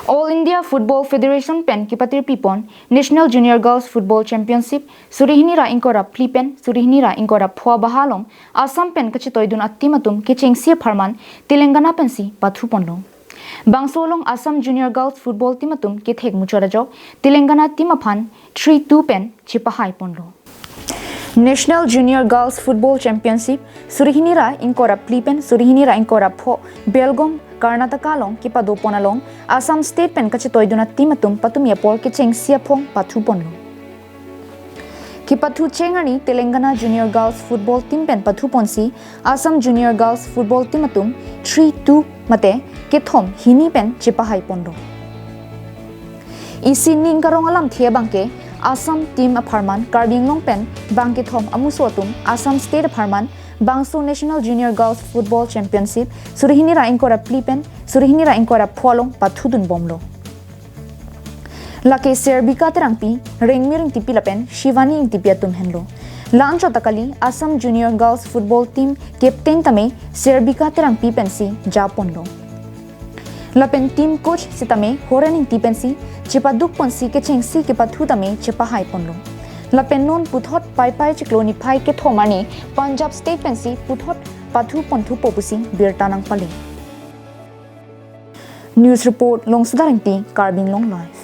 All India Football Federation pen kipatir pipon National Junior Girls Football Championship surihini ra inkora plipen surihini ra inkora phwa bahalom Assam pen kachitoidun attimatum kichengsia pharman Telangana pensi pathu ponlo Bangsolong Assam Junior Girls Football timatum kithek muchorajo Telangana timaphan 3-2 pen kachepahai ponlo National Junior Girls Football Championship surihini ra inkora plipen surihini ra inkora pho Belgom Karnataka long kipado ponalong Assam State pen kachitoiduna timatum patum yapor kicheng siapong pathu ponlo Kipathu chengani Telangana Junior Girls Football team pen pathu ponsi Assam Junior Girls Football timatum 3-2 mate kithom hini pen kachepahai ponlo Isi ning karong alam thia bangke Assam team aparman Karbing long pen bangke thom amusotum Assam State aparman Bangso National Junior Girls Football Championship surihini ra inkora plipen surihini ra inkora pholong pathudun bomlo Lake Serbika terangpi rengmiring tipilapen Shivani intipiatum henlo Lancho takali Assam Junior Girls Football team captain tame Serbika terangpi pensi japonlo Lapen team coach sitame horen intipensi chipaduk ponsi ke chengsi ke pathu tame kachepahai ponlo Lapenon puthot pai chikloni phai ke thomani Punjab State pensi puthot pathu ponthu popusi birtanang pali News report long sudarangti Karbing long live